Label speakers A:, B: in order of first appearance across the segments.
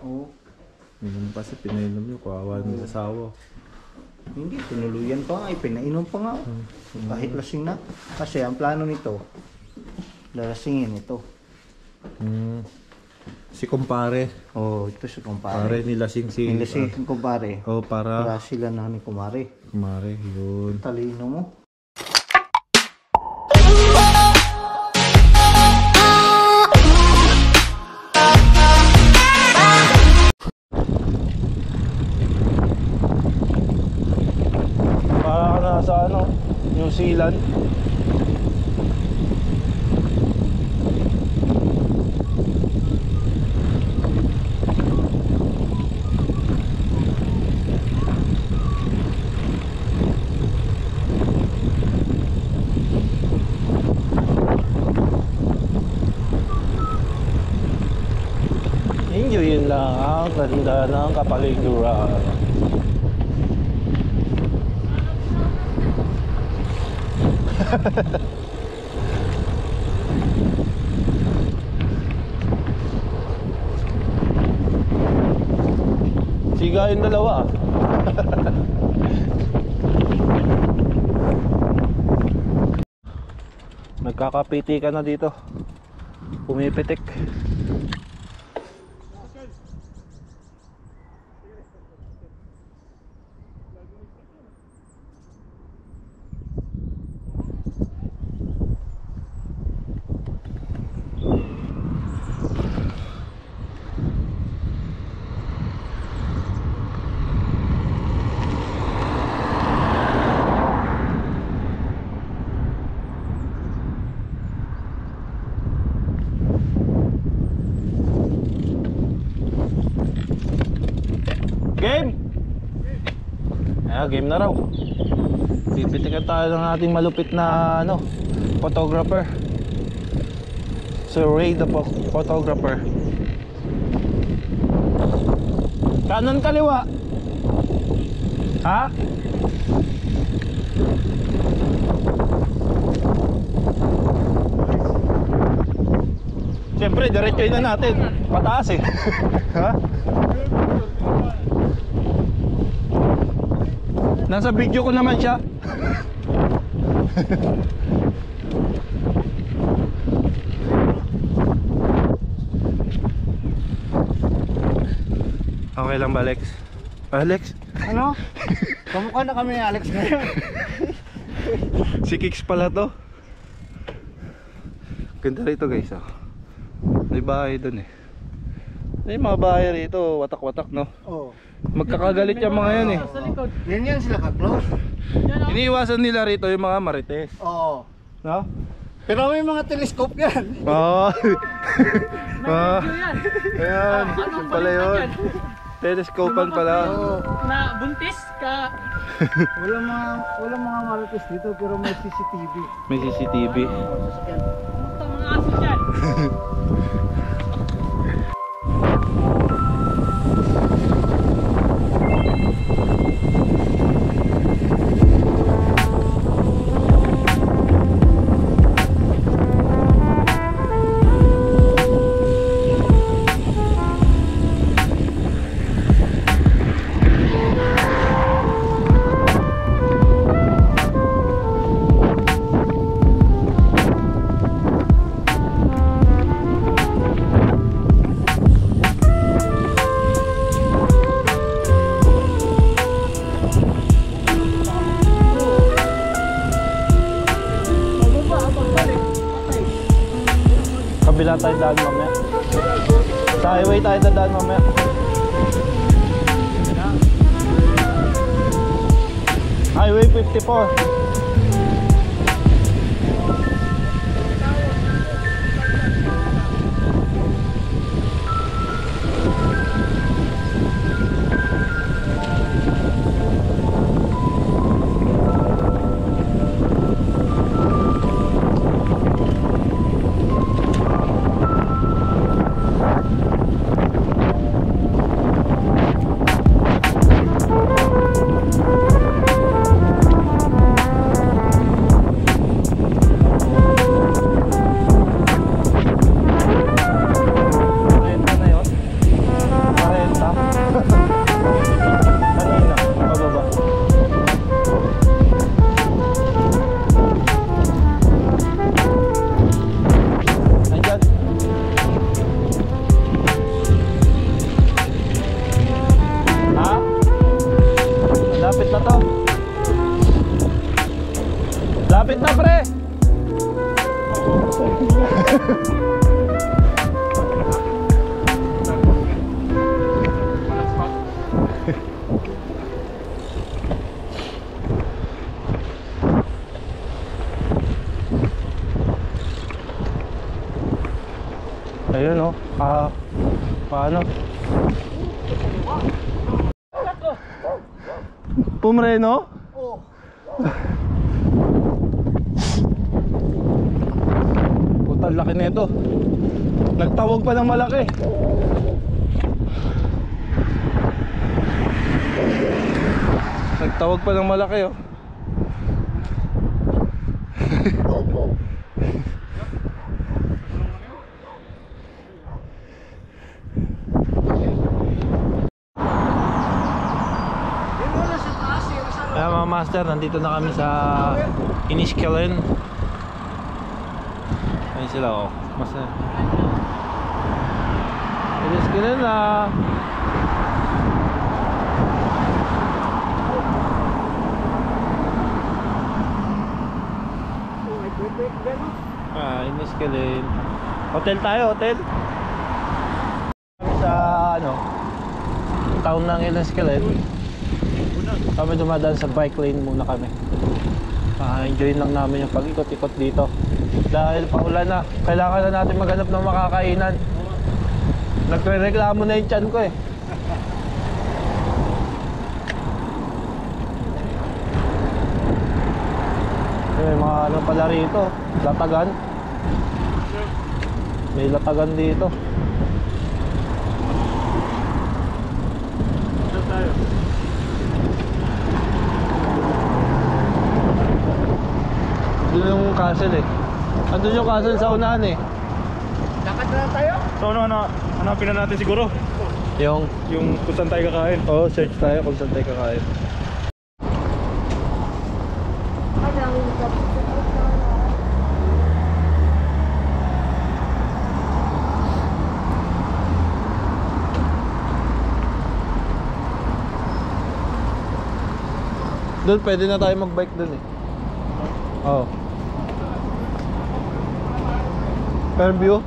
A: Oo.
B: Inom kasi pinainom nyo, kawawa ng asawa.
A: Hindi, tinuluyan pa nga, pinainom pa nga. Kahit lasing na. Kasi ang plano nito, lalasingin ito.
B: Si kumpare.
A: Oh, ito si kumpare.
B: Pare nilasing si...
A: Nilasing si kumpare.
B: Oh, para
A: sila na ni kumare.
B: kumare, yun.
A: Talino mo.
B: Para ka na sa ano, New Zealand. Yun lang ang ganda ng kapaliguran. Siga yung dalawa. Nagkakapiti ka na dito. Pumipitik. Game! Game na raw. Pipitikan tayo ng ating malupit na ano, photographer. Sir Ray the photographer. Kanan kaliwa. Ha? Siyempre, diretso na natin. Pataas eh. Ha? Nasa video ko naman siya. Okay lang ba, Alex? Alex?
A: Ano? Kamukha na kami ni Alex ngayon.
B: Si Kix pala to. Ganda rito guys, oh. May bahay dun eh. May mga bahay rito, watak-watak, no?
A: Oo.
B: Magkakagalit yung mga yan eh.
A: Yan sila ka-close.
B: Iniiwasan nila rito yung mga marites.
A: Oo.
B: No?
A: Pero may mga telescope yan.
B: Oo. Ayan, yun pala yun. Telescopan pala.
C: Na buntis ka.
A: Walang mga marites dito pero may CCTV.
B: May CCTV.
C: Punta mga aso dyan.
B: Kabila tayo daan mamaya. Sa highway tayo daan mamaya. Highway 54. Pumreno?
A: Oo.
B: Puta, laki nito. Nagtawag pa ng malaki. Nagtawag pa ng malaki, oh. Kaya mga master, nandito na kami sa Iniskelen. Ayun sila, oh. Master. Iniskelen na. Iniskelen. Hotel tayo, hotel. Kami sa ano, town ng Iniskelen. Kami dumadaan sa bike lane muna kami. Enjoy lang namin yung pag-ikot-ikot dito. Dahil paulan na, kailangan na natin maghanap ng makakainan. Nagre-reklamo na yung tiyan ko eh. May mga ano pala rito, latagan. May latagan dito. Doon yung castle eh. Andun yung castle sa unahan eh.
A: Lakad na tayo?
D: So hanapin na natin siguro
B: Yung
D: kung saan tayo kakain.
B: search tayo kung saan tayo kakain. Doon pwede na tayo mag-bike doon eh. Oh. Fairview.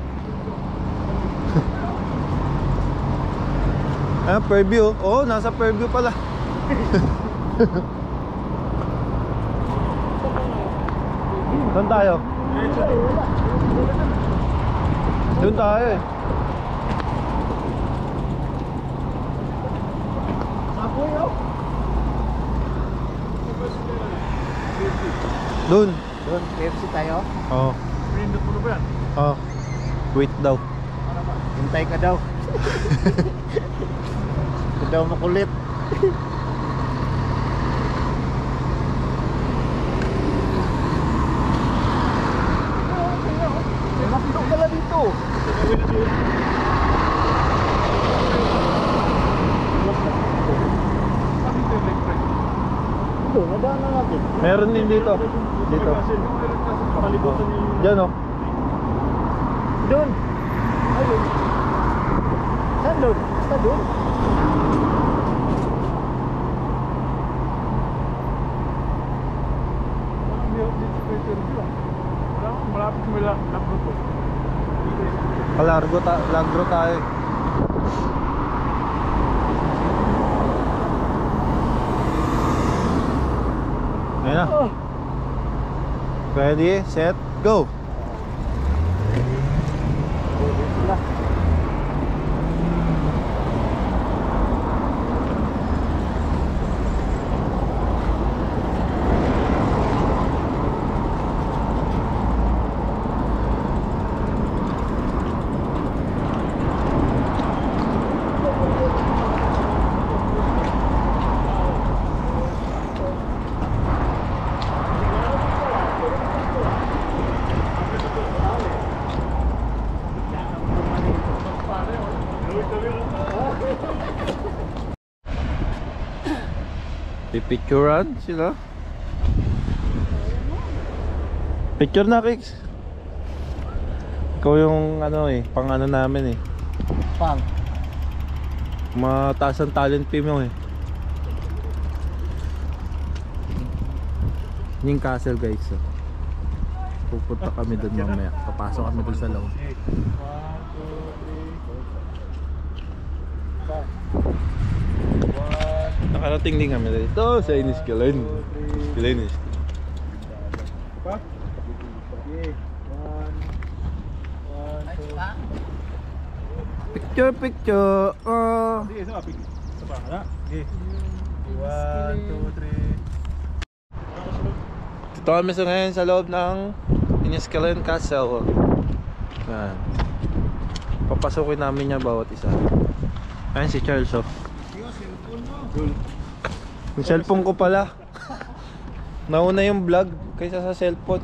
B: Fairview. Oh, nasa Fairview pala. Doon tayo. Doon tayo eh. Doon.
A: Doon, KFC tayo.
B: Oh.
D: Pinindot mo na ba yan?
B: Oh. Wait daw.
A: Hintay ka daw. Ito daw makulit. May makindok pala dito. Doon, nadaan na natin.
B: Meron din dito. Dito.
D: Palibutan yung...
B: Diyan oh.
A: Doon. Ayun. Saan doon? Basta doon.
D: Malapit kami lang to.
B: Lagro tayo. Ayan na. Ready, set, go. Pipicturean sila. Picture na, Kicks. Ikaw yung ano eh, pang ano namin eh.
A: Pang.
B: Mataas ang talent fee mo eh. Yung castle guys. So. Pupunta kami doon mamaya. Papasok kami doon sa loob. Nakarating din kami dito sa Iniskelen. Iniskelen. Picture.
D: apik. Sa pangala. Okay. 1, 2, 3.
B: Dito kami sa ngayon sa loob ng Iniscalan Castle. Yan. Papasukin namin niya bawat isa. Ayan si Charles, oh. Yung cellphone ko pala. Nauna yung vlog kaysa sa cellphone.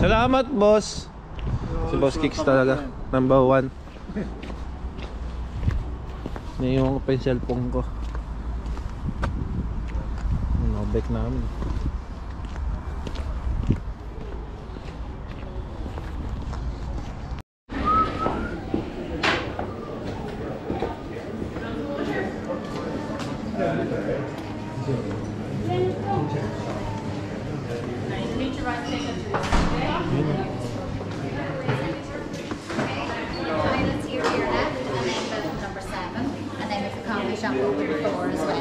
B: Salamat, boss. Si Boss Kicks talaga. Number 1. Naiwan ko pa yung cellphone ko. Back namin.
E: Toilets here to your left, and then bedroom number 7, and then there's a coffee shop over the door as well.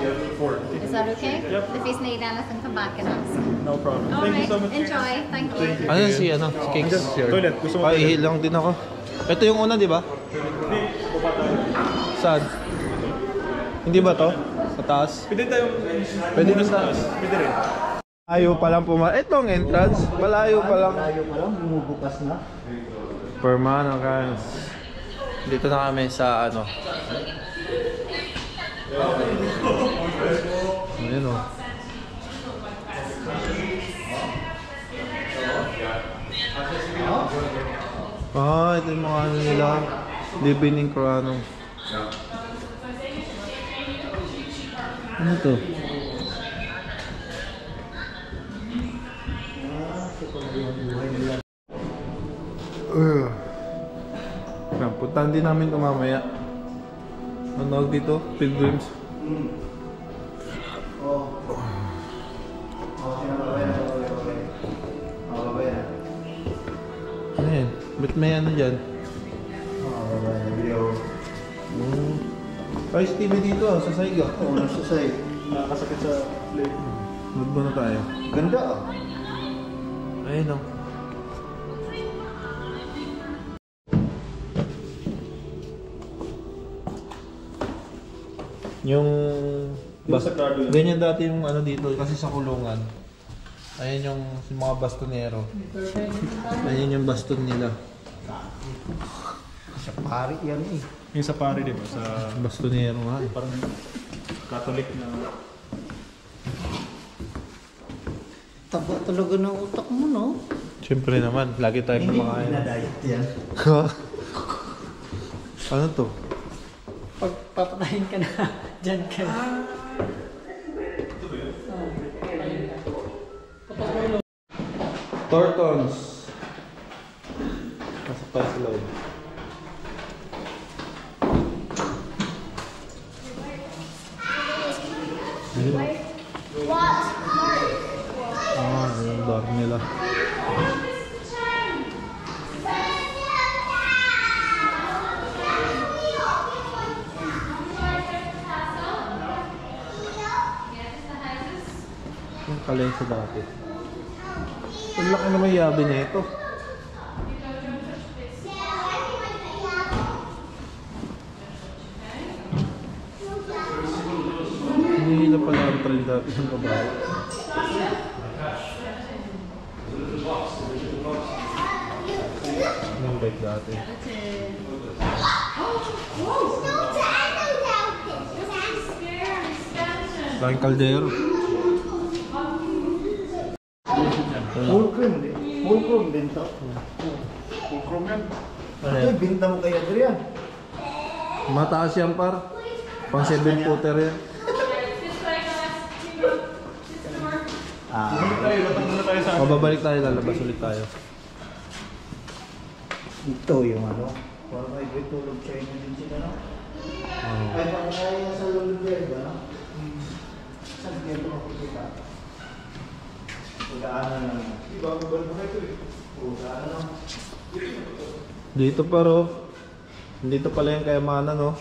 E: Is that okay? Yep. If you need anything, come back and ask.
D: No problem.
E: All
D: Thank you
E: right,
D: so much.
E: enjoy. Thank you.
B: Ano si Kicks?
D: Toilet. Gusto mo
B: Ihi lang din ako. Ito yung una, di ba? Saan? Hindi ba to? Sa taas?
D: Pwede tayong...
B: Pwede rin sa taas.
D: Pwede rin.
B: Malayo pa lang Itong entrance, malayo pa lang.
A: Malayo pa lang, bumubukas na.
B: Permanent. Dito na kami sa ano. Ayan, oh. Ito yung mga ano nila. Living in Corano. Ano to? Puntahan din namin ito mamaya. Ano dito? Pilgrims. Ano yan? Ba't may ano dyan? Ayos TV dito sa Saiga.
A: Oo, nasa side.
D: Nakakasakit sa leg.
B: Mag ba na tayo?
A: Ganda ah.
B: Ayun, oh. Yung
D: sagrado yun.
B: ganyan dati yung ano dito kasi sa kulungan. Ayan yung mga bastonero. Ayan yung baston nila.
A: Sa pari yan eh.
D: Yung sa pare, di ba? Sa
B: Bastonero nga eh.
D: parang Catholic na...
A: Taba talaga ng utak mo, no?
B: Siyempre naman, lagi tayong kumakain.
A: Pinadiet yan.
B: Ano to?
C: Pag papatayin ka na, dyan ka na.
B: Tortons. Pasok tayo sa loob. Yung bar nila. Yung kalensa dati. Ang laki naman yabi na ito. Hinihila pala ang trail dati ng babae. Yung bike dati. Laking kaldero.
A: Full cream din. Full cream din to.
D: Full chrome yan.
B: Ano
A: Ito,
B: yan?
A: binta mo kay Adrian.
B: Mataas yan par. Pang 7-footer yan.
D: Muna tayo sa...
B: Babalik tayo, lalabas ulit tayo.
A: Ito yung ano. Parang may tulog sa inyo din sila, no? Ay, parang kaya sa lulubyer ba, no? Saan kaya ito makikita? Pagdaanan lang.
D: Iba, mabal mo na ito eh.
A: Pagdaanan lang.
B: Dito paro. Dito pala yung kayamanan, no?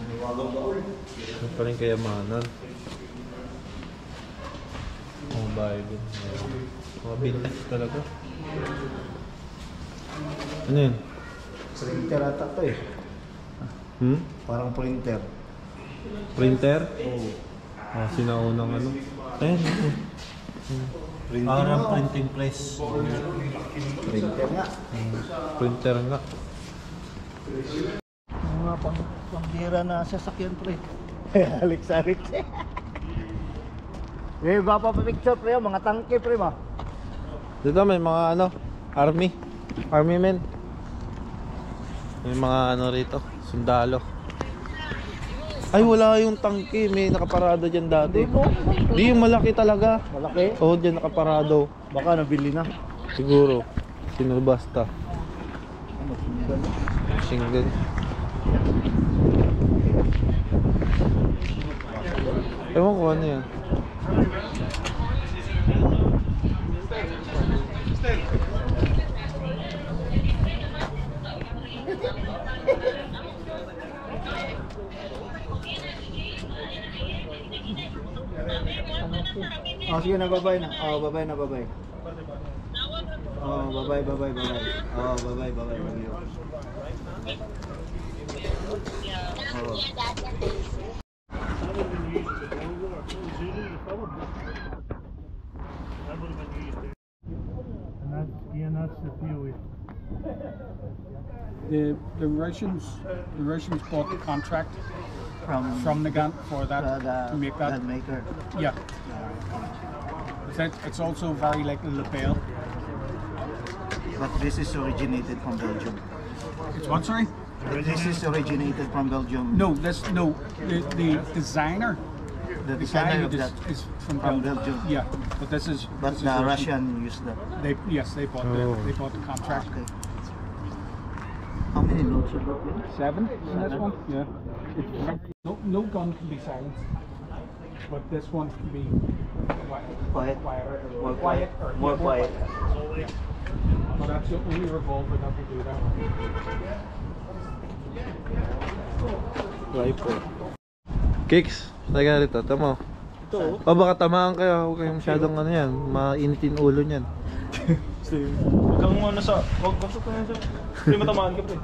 A: Maniwagang baul.
B: Dito pala yung kayamanan. Mga Bible. Mga vintage talaga. Ano yun?
A: Sering ata to eh. Parang printer.
B: Printer?
A: Oo.
B: Ah, sinaunang ano. Ayan.
A: Printing
B: Parang
A: nga.
B: printing press.
A: Printer nga.
B: Printer nga.
A: Mga pambira na sasakyan pre. Alex. Eh, ba pa picture pre, mga tangke pre ma.
B: Dito may mga ano, army men. May mga ano rito, sundalo. Ay wala yung tangke, may nakaparado dyan dati. Di yung malaki talaga.
A: Malaki.
B: Oo, dyan nakaparado.
A: Baka nabili na.
B: Siguro, sinubasta. Single. Ewan ko ano yan.
A: Oh, sige na, bye-bye na. Oh, bye-bye na, bye-bye. Oh, bye-bye. Oh, bye-bye. Oh.
C: The Russians bought the contract from the gun for that to make that.
A: gun maker.
C: Yeah. It's also very like a lapel.
A: But this is originated from Belgium.
C: It's what, sorry?
A: This is originated from Belgium.
C: No, the designer.
A: The
C: The
A: designer
C: guy
A: of that.
C: is from
A: From
C: Belgium.
A: Belgium.
C: Yeah, but this is.
A: But
C: this is
A: the Russian used that.
C: They bought the contract.
A: Okay. How many loads of that?
C: 7 in this one. Yeah. No gun can be silenced, but this one can be
A: Quiet.
C: More quiet.
A: More quiet.
C: Yeah. But that's the only revolver that will do that.
B: Rifle. Kicks, taga rito, tama. O baka tamaan kayo, huwag kayong masyadong ano yan, mainitin ulo niyan.
D: Huwag kang ano sa... Huwag ka sa... Hindi matamaan ka pre.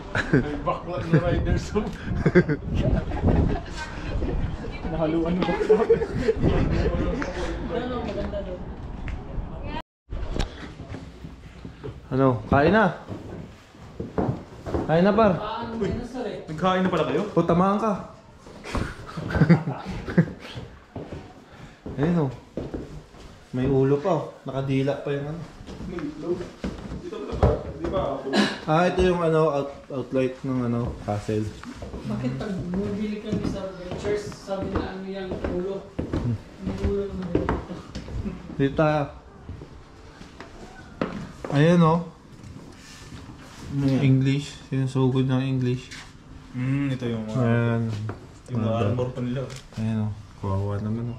D: Ay, bakla na riders. Nahaluan mo bakla.
B: Ano, kain na? Kain na par?
D: Nagkain na pala kayo?
B: O tamaan ka. Ayun o. May ulo pa o. Nakadila pa yung ano.
D: Dito pala ba? Di ba?
B: Ah, ito yung ano, outlight ng ano, castle.
C: Bakit pag bumibili kami sa ventures, sabi na ano yung ulo? Yung ulo naman dito.
B: Dito tayo. Ayan o. English. Sinusugod ng English.
D: Ito yung
B: Ayan.
D: yung armor pa nila.
B: Ayan o. Kawawa naman o.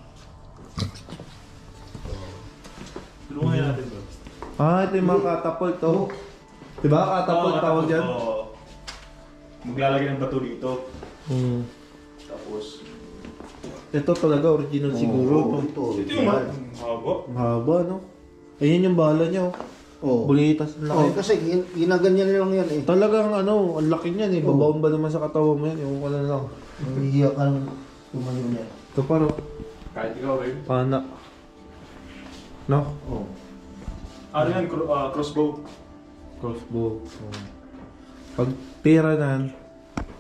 D: Tulungan natin ba?
B: Ah, ito yung mga catapult o. Diba catapult tawag dyan?
D: Maglalagay ng bato dito. Tapos
B: Ito talaga original siguro.
A: Ito.
D: ito yung haba.
B: Mahaba no? Ayan yung bala niya oh.
A: Oh.
B: Bulitas ang
A: Oh,
B: laki.
A: kasi ginaganyan lang yan eh.
B: Talagang ano, ang laki niyan eh. Babaon ba naman sa katawan mo yan? Yung ano lang.
A: Nahihiya ka ng tumayo niya.
B: Ito paro.
D: Kahit ikaw rin.
B: Pana. No?
A: Oh.
D: Ano yan? Crossbow.
B: Crossbow. Pag tira na,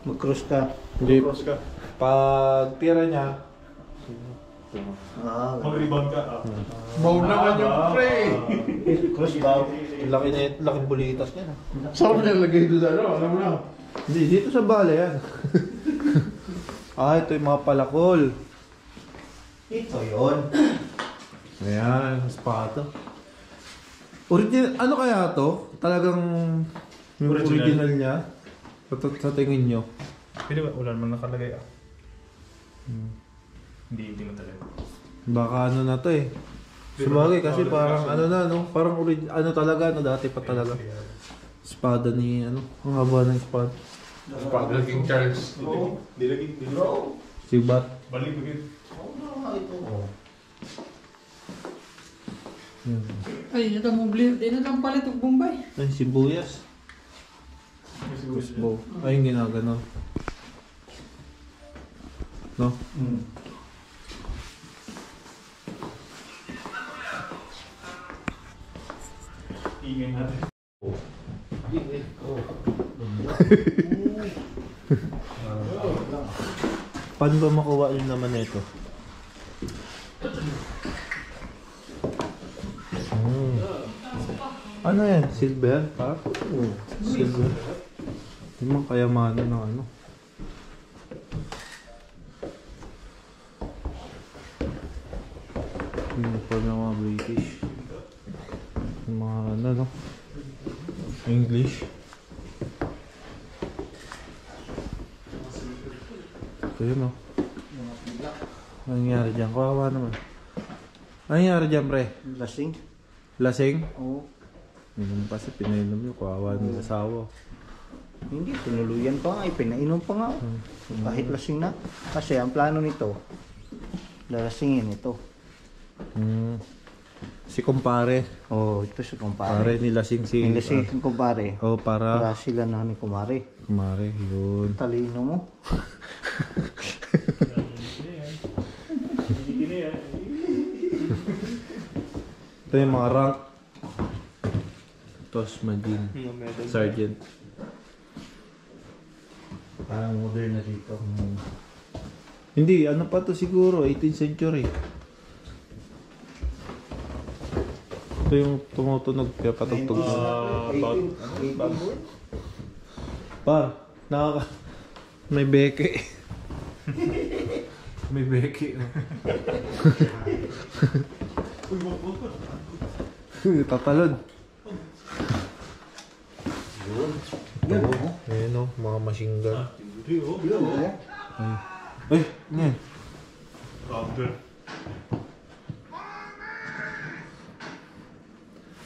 A: Mag-cross ka.
B: hindi.
D: Cross ka.
B: Pag tira niya,
D: Mag-rebound ka.
C: Bow naman yung pre!
A: Cross bow.
B: ang laki niya, laking bulitas niya.
C: Saan mo nilagay doon ano? Alam mo na.
B: Hindi, dito sa bala yan. Ah, ito yung mga palakol.
A: Ito yun.
B: Ayan, espada. Original, ano kaya to? Talagang yung original niya? Sa tingin nyo?
D: Pwede ba? Wala naman nakalagay Hindi mo talaga.
B: Baka ano na to eh. Sabagay kasi parang ano na no? Parang ano talaga no? Dati pa talaga. Espada ni ano? Ang haba ng espada.
D: Espada ng King Charles. Hindi lagi.
B: Sibat.
D: Balik begin.
F: Ay, ito mo bli. Di na lang pala itong Bombay.
B: Ay, sibuyas. Kusbo. Ay, yung ginaganon. No?
D: Ingay natin.
B: Paano ba makuha yung naman nito? Ano yan? Silver? Ha? Silver. Hindi mo kayamanan ng ano. Uniform ng mga British. Yung mga ano, no? English. Ito yun, no? Ano nangyari dyan? Kawawa naman. Ano nangyari dyan, pre?
A: Lasing?
B: Lasing?
A: Oo.
B: Minum pa si pinainom yung kawawa ng asawa.
A: Hindi, tinuluyan pa nga, pinainom pa nga. Kahit lasing na. Kasi ang plano nito, lalasingin ito.
B: Si kumpare.
A: Oh, ito si
B: Pare
A: kumpare.
B: nilasing si...
A: Nilasing si kumpare.
B: Oh, para...
A: Para sila na ni kumare.
B: Kumare, yun.
A: Talino mo.
B: Ito yung mga rank. Tos, Madin. Sergeant.
A: Parang modern na dito.
B: Hindi, ano pa to siguro, 18th century. Ito yung tumutunog, kaya patugtog. Par, nakaka... May beke. May beke. Tatalon. Yun. Ayun o, mga machine gun. Ay, ano yan?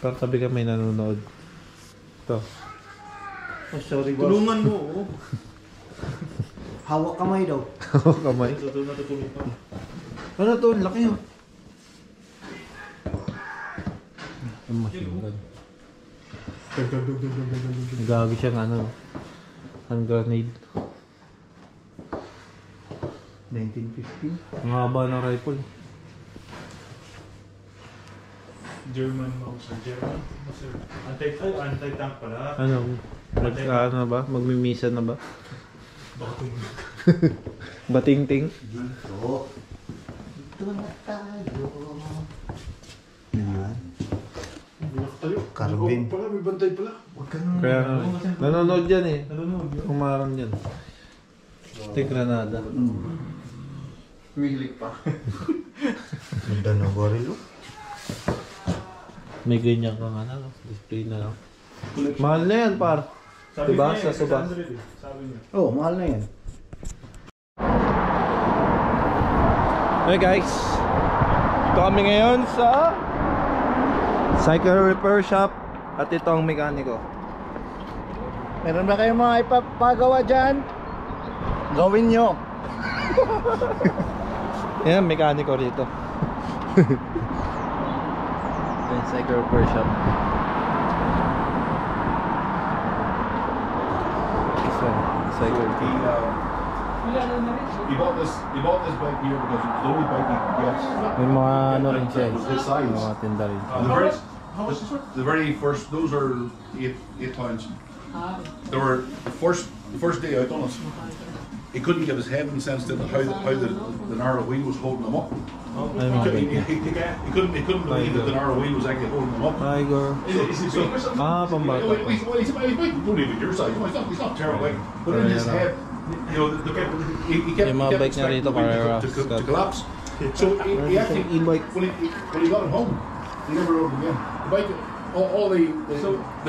B: Parang sabi ka may nanonood. Ito.
A: Oh, sorry boss.
D: Tulungan mo, oh.
A: Hawak kamay daw.
B: Kamay.
D: Natutulog pa.
B: Ano to? Ang laki yun. Ang machine gun. Nagagawin siyang ano. Hand grenade.
A: 1950.
B: Ang haba ng rifle.
D: German mouse. German. Anti-tank pala.
B: Ano? Ano na ba? Magmimisa na ba?
D: Bakit?
B: Bating-ting.
A: Dito. Dito na tayo. Yan. Carbine.
D: Pala, may bantay pala.
A: Huwag ka nang...
B: Kaya nanonood yan eh.
D: Nanonood yun.
B: Kumarang yan. Ito yung granada.
D: Humihilig pa.
A: Ganda ng baril.
B: May ganyan kang ano, display na lang. Mahal na yan par. Diba? Sa suba.
D: Sabi niya.
A: Oh, mahal na yan.
B: Hey guys, ito kami ngayon sa cycle repair shop at ito ang mekaniko.
A: Meron ba kayong mga ipapagawa dyan? Gawin nyo.
B: Yan, mekaniko rito. Yan, cycle repair shop. Cycle repair.
G: He bought this bike here because it was the only bike he could get.
B: May mga ano rin siya eh.
G: His size.
B: May mga tinda rin.
G: The very first, those are 8 pounds. They were the first day out on it. He couldn't get his head incensed into how the narrow wheel was holding him up.
B: Ay, mga ganyan.
G: He couldn't believe that the narrow wheel was actually holding him up.
B: Tiger.
G: Is he big or something?
B: Ah, pambata.
G: Well, he's big. Don't even your size. He's not terrible big. But in his head, you know, he kept
B: Yung mga bike niya
G: expecting
B: rito,
G: the wheel
B: Carrera,
G: to
B: Scott.
G: collapse. So he actually,
B: E-bike.
G: when he got it home, he never rode it again. The bike, all the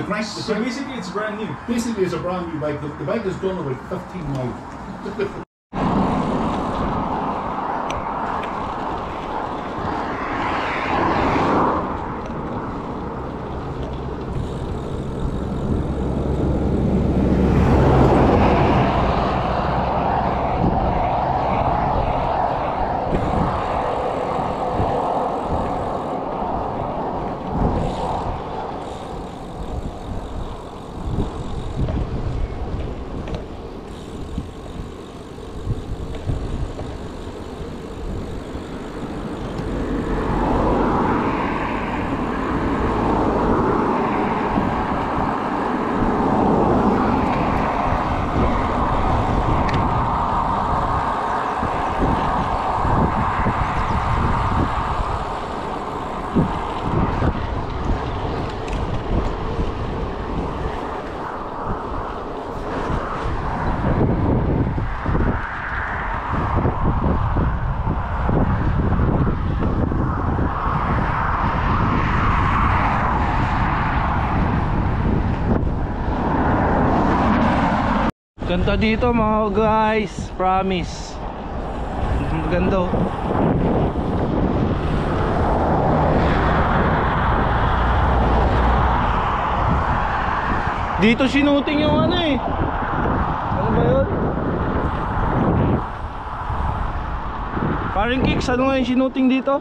G: crank.
D: So basically, it's brand new.
G: Basically, it's a brand new bike. The bike is done about 15 miles.
B: Ganda dito mga guys, promise. Ganda oh. Dito sinuting yung ano eh. Ano ba yun? Paring Kicks, ano nga yung sinuting dito?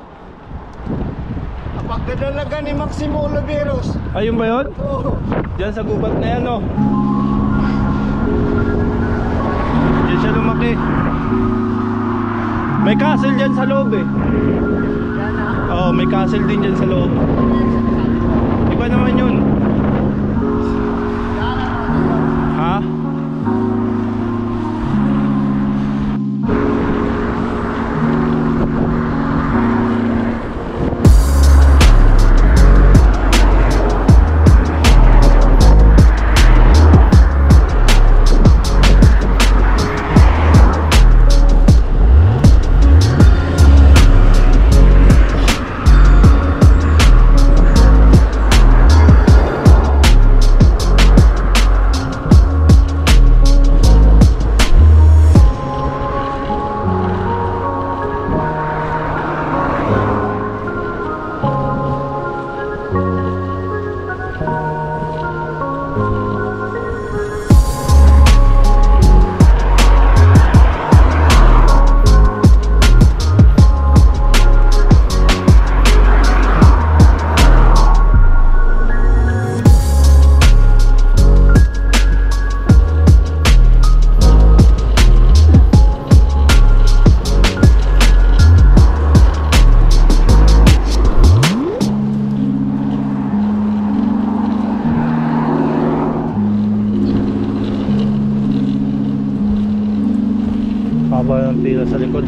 A: Pagdadalaga ni Maximo Oliveros.
B: Ayun ba yun?
A: Oo.
B: Diyan sa gubat na yan oh. Diyan siya lumaki. May castle dyan sa loob eh. Oo, may castle din dyan sa loob. Iba naman yun. Ha? Haba ng pila sa likod.